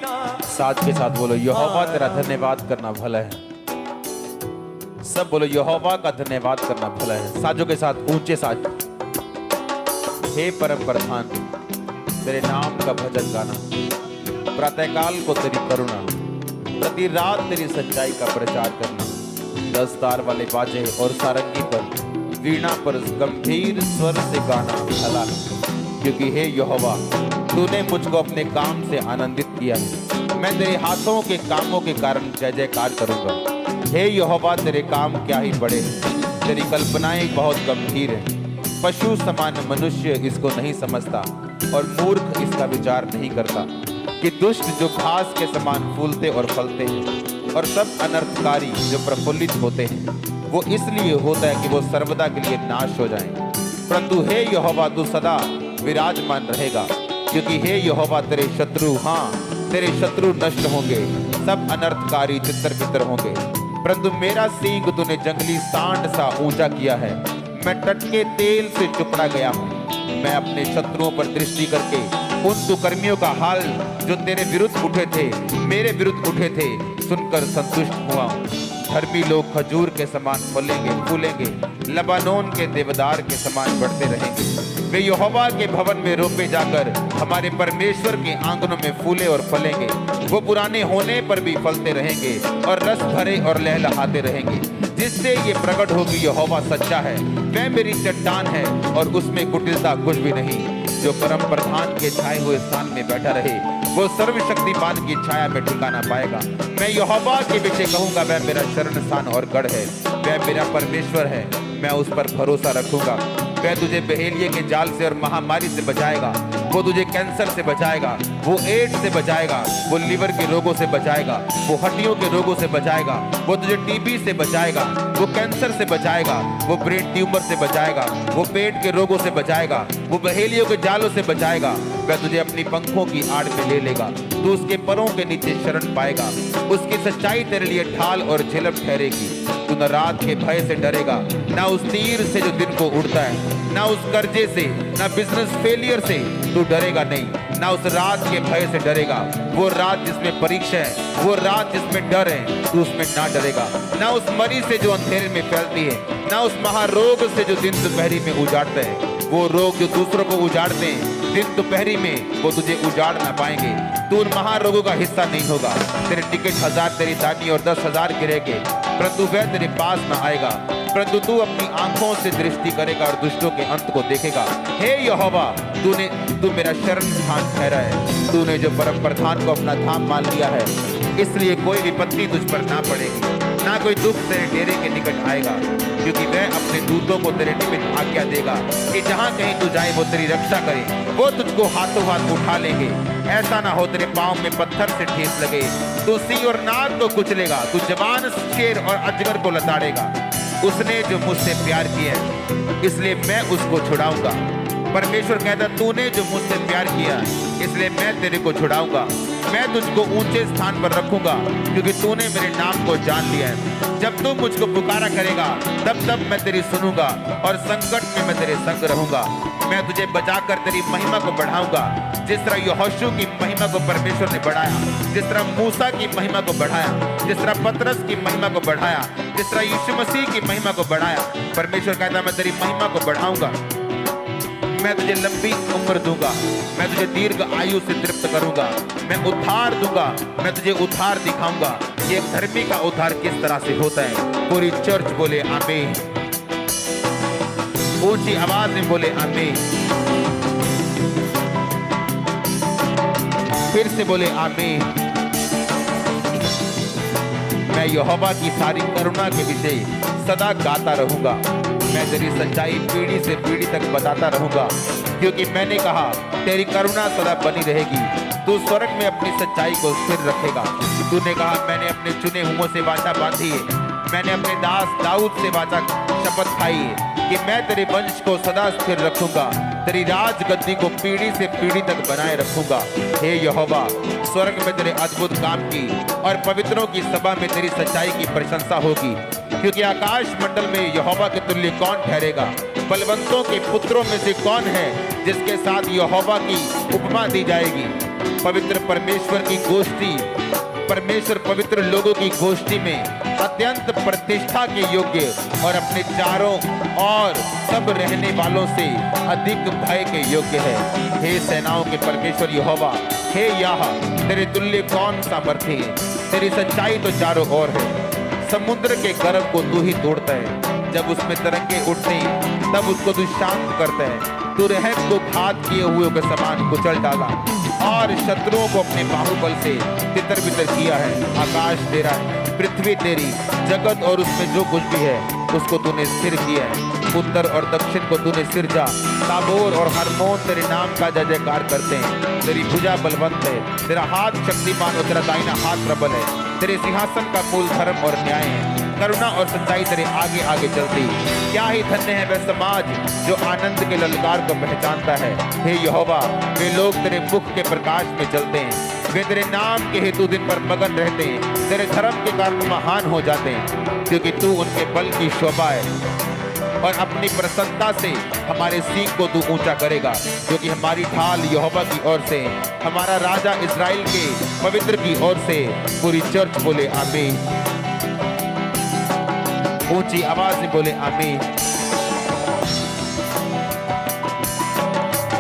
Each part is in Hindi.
साथ के साथ बोलो यहोवा तेरा धन्यवाद करना भला है। सब बोलो यहोवा का धन्यवाद करना भला है। साजों के साथ ऊंचे साज। हे परम प्रधान तेरे नाम का भजन गाना, प्रातःकाल को तेरी करुणा, प्रति रात तेरी सच्चाई का प्रचार करना। 10 तार वाले बाजे और सारंगी पर, वीणा पर गंभीर स्वर से गाना भला है। क्योंकि हे यहोवा तूने मुझको अपने काम से आनंदित किया है। मैं तेरे हाथों के कामों के कारण जय जयकार करूंगा। हे यहोवा तेरे काम क्या ही बड़े हैं, तेरी कल्पनाएं बहुत गंभीर हैं। पशु समान मनुष्य इसको नहीं समझता और मूर्ख इसका विचार नहीं करता कि दुष्ट जो घास के समान फूलते और फलते हैं और सब अनर्थकारी जो प्रफुल्लित होते हैं वो इसलिए होता है कि वो सर्वदा के लिए नाश हो जाएं। परंतु हे यहोवा तू सदा विराजमान रहेगा। क्योंकि हे यहोवा तेरे शत्रु, हाँ तेरे शत्रु नष्ट होंगे, सब अनर्थकारी तितर बितर होंगे। परंतु मेरा सींग तूने जंगली सांड सा ऊंचा किया है। मैं टटके तेल से चुपड़ा गया हूँ। मैं अपने शत्रुओं पर दृष्टि करके उन दुष्कर्मियों का हाल जो तेरे विरुद्ध उठे थे, मेरे विरुद्ध उठे थे, सुनकर संतुष्ट हुआ हूँ। धर्मी लोग खजूर के समान फलेंगे फूलेंगे, लबानोन के देवदार के समान बढ़ते रहेंगे। वे यहोवा के भवन में रोपे जाकर हमारे परमेश्वर के आंगनों में फूले और फलेंगे। वो पुराने होने पर भी फलते रहेंगे और रस भरे और लहलहाते रहेंगे। जिससे ये प्रकट होगी यहोवा सच्चा है, वह मेरी चट्टान है और उसमें कुटिलता कुछ भी नहीं। जो परम प्रधान के छाए हुए स्थान में बैठा रहे वो सर्वशक्तिमान की छाया में ठिकाना पाएगा। मैं यहोवा के विषय कहूंगा, वह मेरा शरण स्थान और गढ़ है। वह मेरा परमेश्वर है, मैं उस पर भरोसा रखूंगा। वह तुझे बहेलिये के जाल से और महामारी से बचाएगा। वो तुझे कैंसर से बचाएगा, वो एड्स से बचाएगा, वो लीवर के रोगों से बचाएगा, वो हड्डियों के रोगों से बचाएगा, वो तुझे टीबी से बचाएगा, वो कैंसर से बचाएगा, वो ब्रेन ट्यूमर से बचाएगा, वो पेट के रोगों से बचाएगा, वो बहेलियों के जालों से बचाएगा। वह तुझे अपनी पंखों की आड़ में ले लेगा, तू उसके परों के नीचे शरण पाएगा। उसकी सच्चाई तेरे लिए ढाल और झिलम ठहरेगी। तू न रात के भय से डरेगा, ना उस तीर से जो दिन को उड़ता है, ना उस कर्जे से, ना बिजनेस फेलियर से तू डरेगा नहीं, ना उस रात के भय से डरेगा। वो रात जिसमें परीक्षा है, वो रात जिसमें डर है, तू उसमें ना डरेगा। ना उस मरी से जो अंधेरे में फैलती है, ना उस महारोग से जो दिन दोपहरी में उजाड़ता है। वो रोग जो दूसरों को उजाड़ते हैं, दिन दोपहरी में वो तुझे उजाड़ ना पाएंगे। तू उन महारोगों का हिस्सा नहीं होगा। तेरे टिकट 1000 तेरी दानी और 10,000 गिरेंगे, परंतु वह तेरे पास न आएगा। परंतु तू अपनी आंखों से दृष्टि करेगा और दुष्टों के अंत को देखेगा। हे यहोवा तू मेरा शरण स्थान ठहरा है। तूने जो परम प्रधान को अपना धाम मान लिया है, इसलिए कोई विपत्ति तुझ पर ना पड़ेगी, ना कोई दुख तेरे डेरे के निकट आएगा। क्योंकि वह अपने दूतों को तेरे निमित्त आज्ञा देगा कि जहाँ कहीं तू जाए वो तेरी रक्षा करे। वो तुझको हाथों हाथ उठा लेंगे, ऐसा ना हो तेरे पाँव में पत्थर से ठेस लगे। तू सिंह और नाग को कुचलेगा, तू जवान शेर और अजगर को लताड़ेगा। उसने जो मुझसे प्यार किया है इसलिए मैं उसको छुड़ाऊंगा। परमेश्वर कहता, तूने जो मुझसे प्यार किया इसलिए मैं तेरे को छुड़ाऊंगा। मैं तुझको ऊंचे स्थान पर रखूंगा क्योंकि तूने मेरे नाम को जान लिया है। जब तू मुझको पुकारा करेगा तब मैं तेरी सुनूंगा और संकट में मैं तेरे संग रहूंगा। मैं तुझे बचाकर तेरी महिमा को बढ़ाऊंगा। जिस तरह यहोशू की महिमा को परमेश्वर ने बढ़ाया, जिस तरह मूसा की महिमा को बढ़ाया, जिस तरह पतरस की महिमा को बढ़ाया, जिस तरह यीशु मसीह की महिमा को बढ़ाया, परमेश्वर कहता मैं तेरी महिमा को बढ़ाऊंगा। मैं तुझे लंबी उम्र दूंगा, मैं तुझे दीर्घ आयु से तृप्त करूंगा, मैं उद्धार दूंगा, मैं तुझे उद्धार दिखाऊंगा। ये धर्मी का उद्धार किस तरह से होता है। पूरी चर्च बोले आमीन, ऊंची आवाज में बोले आमीन, फिर से बोले आमीन। मैं यहोवा की सारी करुणा के विषय सदा गाता रहूंगा। मैं तेरी सच्चाई पीढ़ी से पीढ़ी तक बताता रहूंगा, क्योंकि मैंने कहा तेरी करुणा सदा बनी रहेगी। तू स्वर्ग में अपनी सच्चाई को स्थिर रखेगा। तूने कहा मैंने अपने चुने हुओं से वाचा बांधी है, मैंने अपने दास दाऊद से वाचा शपथ खाई है कि मैं तेरे वंश को सदा स्थिर रखूंगा, तेरी राज गद्दी को पीढ़ी से पीढ़ी तक बनाए रखूंगा। हे यहोवा, स्वर्ग में तेरे अद्भुत काम की और पवित्रों की सभा में तेरी सच्चाई की प्रशंसा होगी। क्योंकि आकाश मंडल में यहोवा के तुल्य कौन ठहरेगा। बलवंतों के पुत्रों में से कौन है जिसके साथ यहोवा की उपमा दी जाएगी? पवित्र परमेश्वर की गोष्ठी, परमेश्वर पवित्र लोगों की गोष्ठी में अत्यंत प्रतिष्ठा के योग्य और अपने चारों और सब रहने वालों से अधिक भय के योग्य है। हे सेनाओं के परमेश्वर यहोवा, हे याह, तेरे तुल्य कौन सामर्थ्य है? तेरी सच्चाई तो चारों ओर है। समुद्र के गर्भ को तू ही तोड़ता है, जब उसमें तरंगे उठते तब उसको तू शांत करता है। तू रहम को घात किए हुए के समान कुचल डाला और शत्रुओं को अपने बाहुबल से तितर बितर किया है। आकाश तेरा है, पृथ्वी तेरी, जगत और उसमें जो कुछ भी है उसको तूने स्थिर किया है। उत्तर और दक्षिण को तूने सिरजा। ताबोर और हरमोन तेरे नाम का जय जयकार करते हैं। तेरी भुजा बलवंत है, तेरा हाथ शक्तिमान और तेरा दाहिना हाथ प्रबल है। तेरे सिंहासन का मूल धर्म और न्याय है, करुणा और सच्चाई तेरे आगे आगे चलती। क्या ही धन्य है वह समाज जो आनंद के ललकार को पहचानता है। हे यहोवा, वे लोग तेरे मुख के प्रकाश में चलते हैं। वे तेरे नाम के हेतु दिन पर मगन रहते हैं, तेरे धर्म के कारण महान हो जाते हैं, क्योंकि तू उनके बल की शोभा है और अपनी प्रसन्नता से हमारे सींग को तू ऊंचा करेगा, क्योंकि हमारी ढाल यहोवा की ओर से, हमारा राजा इस्राएल के पवित्र की ओर से। पूरी चर्च बोले आमीन, ऊंची आवाज में बोले आमीन।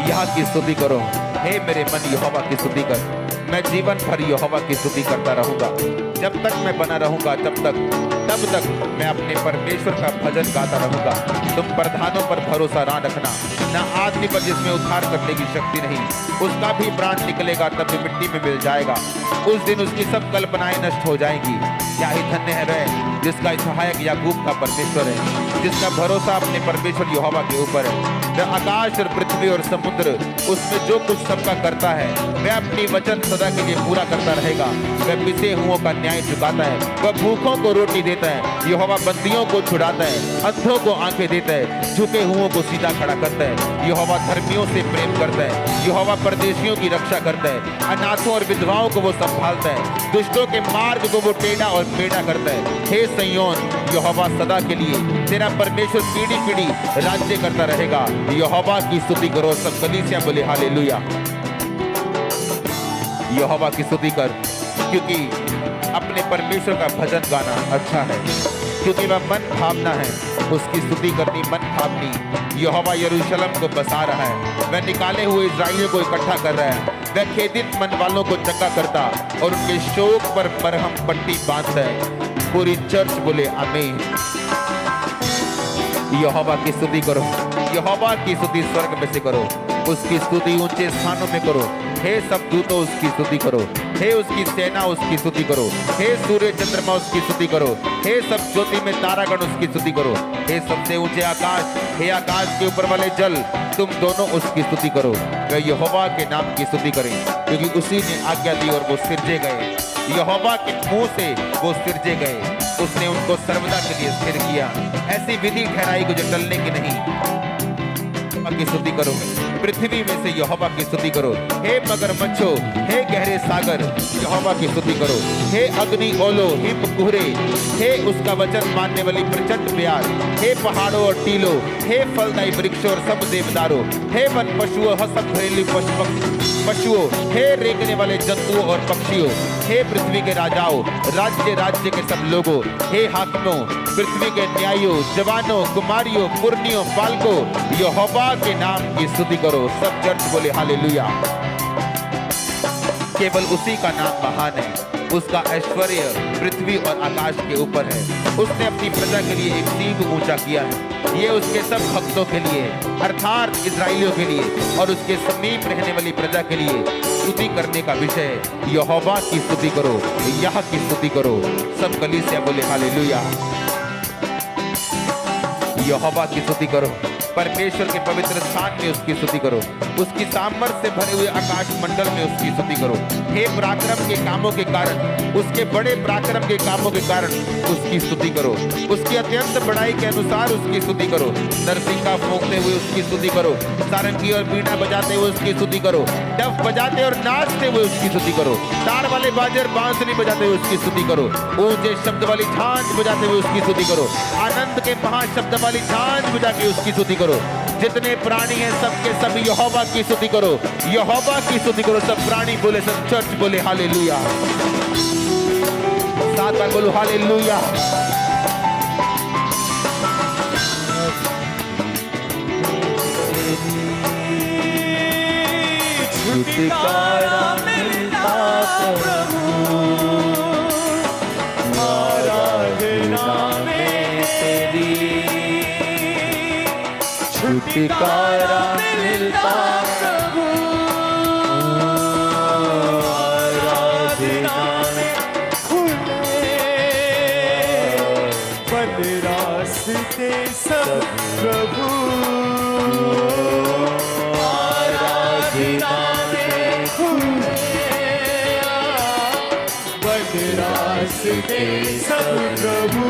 यह की स्तुति करो, हे मेरे मन यहोवा की स्तुति कर। मैं जीवन भर यहोवा की स्तुति करता रहूंगा। जब तक मैं बना रहूंगा तब तक मैं अपने परमेश्वर का भजन गाता रहूंगा। तुम प्रधानों पर भरोसा ना रखना, न आदमी पर जिसमें उद्धार करने की शक्ति नहीं। उसका भी प्राण निकलेगा तब भी मिट्टी में मिल जाएगा। उस दिन उसकी सब कल्पनाएं नष्ट हो जाएंगी। क्या ही धन्य है वह जिसका सहायक याकूब का परमेश्वर है, जिसका भरोसा अपने परमेश्वर यहोवा के ऊपर है। वह आकाश और पृथ्वी और समुद्र उसमें जो कुछ सबका करता है, वह अपनी वचन सदा के लिए पूरा करता रहेगा। वह पिसे हुओं का न्याय चुकाता है, वह भूखों को रोटी देता है। यहोवा बंदियों को छुड़ाता है, अंधों को आंखें देता है, झुके हुओं को सीधा खड़ा करता है। यहोवा धर्मियों से प्रेम करता है, यहोवा परदेशियों की रक्षा करता है। अनाथों और विधवाओं को वो संभालता है, दुष्टों के मार्ग को वो टेढ़ा और मेढ़ा करता है। हे सिय्योन, यहोवा सदा के लिए, तेरा परमेश्वर पीढ़ी पीढ़ी राज्य करता रहेगा। यहोवा की स्तुति करो। सब कलीसिया बोले हालेलुया। यहोवा की स्तुति कर, क्योंकि अपने परमेश्वर का भजन गाना अच्छा है, क्योंकि वह मन भावना है। उसकी स्तुति करनी मन भावनी। यहोवा यरूशलेम को बसा रहा है, वह निकाले हुए इस्राएलियों को इकट्ठा कर रहा है। वह खेदित मन वालों को चंगा करता और उनके शोक पर मरहम पट्टी बांधता है। पूरी चर्च बोले आमीन। यहोवा की स्तुति करो, यहोवा की स्तुति स्वर्ग में से करो, उसकी स्तुति ऊंचे स्थानों में करो। हे सब दूतों उसकी स्तुति करो, हे उसकी सेना उसकी स्तुति करो। हे सूर्य चंद्रमा उसकी स्तुति करो, हे सब ज्योति में तारागण उसकी स्तुति करो। हे सबसे ऊंचे आकाश, हे आकाश के ऊपर वाले जल, तुम दोनों उसकी स्तुति करो। वे यहोवा के नाम की स्तुति करें, क्योंकि उसी ने आज्ञा दी और वो सिरजे गए। यहोवा के मुंह से वो सिरजे गए, उसने उनको सर्वदा के लिए स्थिर किया। ऐसी विधि ठहराई को जो टलने की नहीं। की स्तुति करो, पृथ्वी में से यहोवा की स्तुति करो। हे मगरमच्छो, हे गहरे सागर, यहोवा की स्तुति करो। हे अग्नि ओलो, हिम कुहरे, हे उसका वचन मानने वाली प्रचंड प्यार, हे पहाड़ों और टीलों, हे फलदायी वृक्षों और सब देवदारों, हे वन पशुओं, सब घरेलू पशुओं, हे रेंगने वाले जंतुओं और पक्षियों, हे पृथ्वी के राजाओं, राज्य राज्य के सब लोगों, हे हाकिमों, पृथ्वी के न्यायियों, जवानों, कुमारियों, पुरनियों, बालकों, यहोवा के नाम की स्तुति करो। सब चर्च बोले हालेलुया। केवल उसी का नाम महान है, उसका ऐश्वर्य पृथ्वी और आकाश के ऊपर है। उसने अपनी प्रजा के लिए एक सींग ऊंचा किया है। ये उसके सब भक्तों के लिए, अर्थात इस्राएलियों के लिए और उसके समीप रहने वाली प्रजा के लिए स्तुति करने का विषय है। यहोवा की स्तुति करो, यह की स्तुति करो। सब कलीसिया बोले हालेलुया। यहोवा की स्तुति करो, परमेश्वर के पवित्र स्थान में उसकी स्तुति करो, उसकी सामर्थ से भरे हुए आकाश मंडल में उसकी स्तुति करो। हे पराक्रम के कामों के कारण, उसके बड़े पराक्रम के कामों के कारण उसकी स्तुति करो। उसकी अत्यंत बड़ाई के अनुसार उसकी स्तुति करो। नरसिंगा फूंकते हुए उसकी स्तुति करो, सारंगी और बीड़ा बजाते हुए उसकी स्तुति करो, डफ बजाते और नाचते हुए उसकी स्तुति करो, तार वाले बाजे और बांसुरी बजाते हुए उसकी स्तुति करो, ऊंचे शब्द वाली झांझ बजाते हुए उसकी स्तुति करो, आनंद के महाशब्द वाली झांझ बजा के उसकी स्तुति करो। जितने प्राणी हैं सबके सब यहोवा की स्तुति करो, यहोवा की स्तुति करो। सब प्राणी बोले, सब चर्च बोले हालेलुया। साथ में बोलो हालेलुया। छुटकारा मिलता प्रभु, आराधना में तेरी। छुटकारा मिलता प्रभु, आराधना में खुले बंद रास्ते सब प्रभु, आराधना में खुले बंद रास्ते सब प्रभु।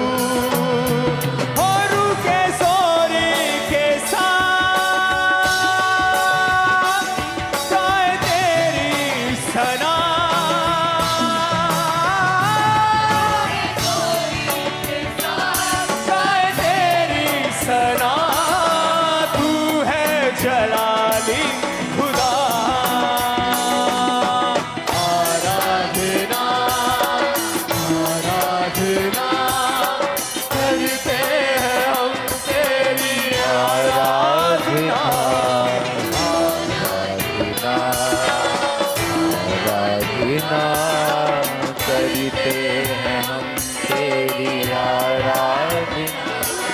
करते हैं हम तेरी आराधना।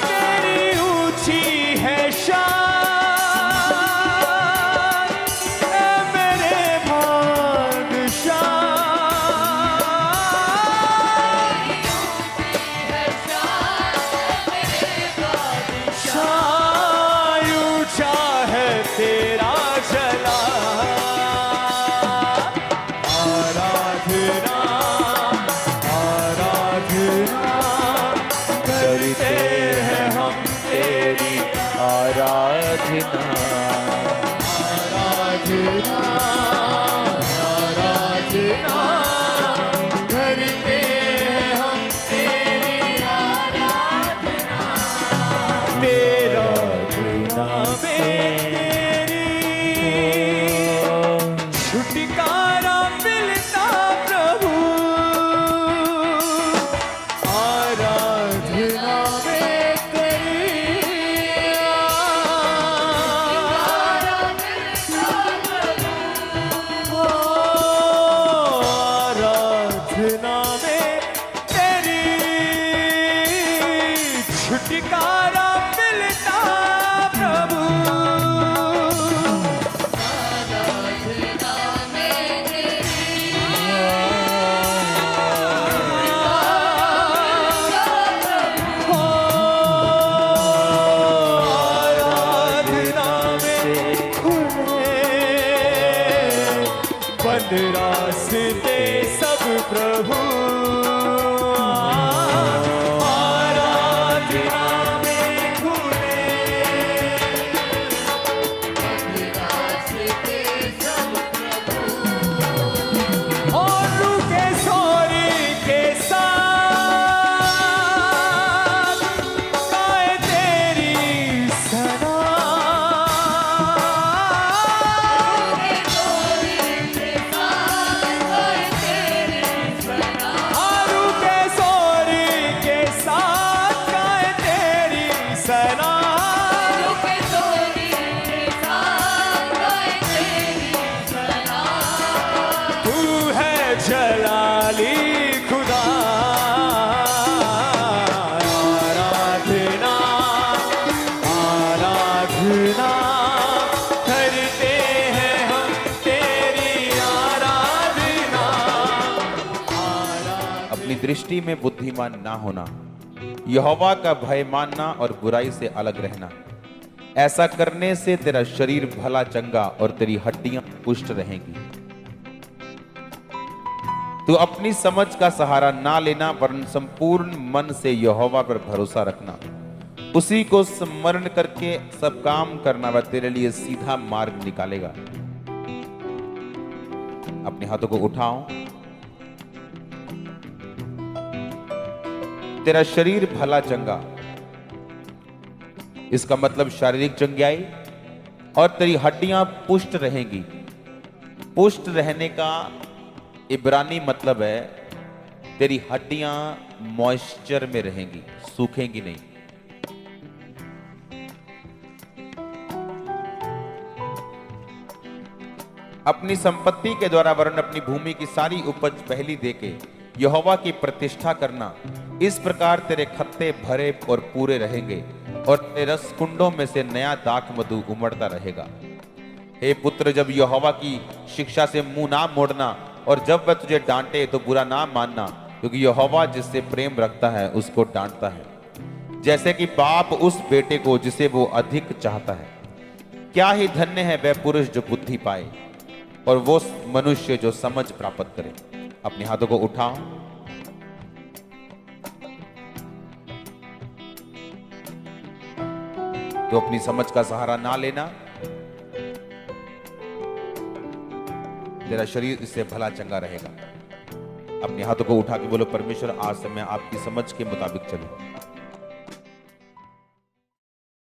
तेरी ऊंची है शान ऐ मेरे बादशाह, ऊंचा है तेरा जला। आराधना आराधना आराधना करते हैं हम तेरी आराधना। तेरा नाम तेरी छुटकारा मिलता प्रभु, आराधना छुटकारा मिलता प्रभु, आराधना में तेरी। आराधना में खुले बंद रास्ते सब प्रभु, जलाली खुदा। आराधना आराधना करते हैं हम तेरी आराधना। अपनी दृष्टि में बुद्धिमान ना होना, यहोवा का भय मानना और बुराई से अलग रहना। ऐसा करने से तेरा शरीर भला चंगा और तेरी हड्डियां पुष्ट रहेंगी। तू अपनी समझ का सहारा ना लेना, वरन संपूर्ण मन से यहोवा पर भरोसा रखना। उसी को स्मरण करके सब काम करना, वह तेरे लिए सीधा मार्ग निकालेगा। अपने हाथों को उठाओ। तेरा शरीर भला चंगा इसका मतलब शारीरिक चंगाई, और तेरी हड्डियां पुष्ट रहेंगी। पुष्ट रहने का इब्रानी मतलब है तेरी हड्डियां मॉइस्चर में रहेंगी, सूखेंगी नहीं। अपनी संपत्ति के द्वारा वरन अपनी भूमि की सारी उपज पहली देके यहोवा की प्रतिष्ठा करना। इस प्रकार तेरे खत्ते भरे और पूरे रहेंगे और तेरे रस कुंडों में से नया दाख मधु उमड़ता रहेगा। हे पुत्र, जब यहोवा की शिक्षा से मुंह ना मोड़ना, और जब वह तुझे डांटे तो बुरा ना मानना, क्योंकि यहोवा जिससे प्रेम रखता है उसको डांटता है, जैसे कि बाप उस बेटे को जिसे वो अधिक चाहता है। क्या ही धन्य है वह पुरुष जो बुद्धि पाए और वो मनुष्य जो समझ प्राप्त करे। अपने हाथों को उठाओ। तो अपनी समझ का सहारा ना लेना, तेरा शरीर इससे भला चंगा रहेगा। अपने हाथों को उठा के बोलो, परमेश्वर आज से मैं आपकी समझ के मुताबिक चलूं।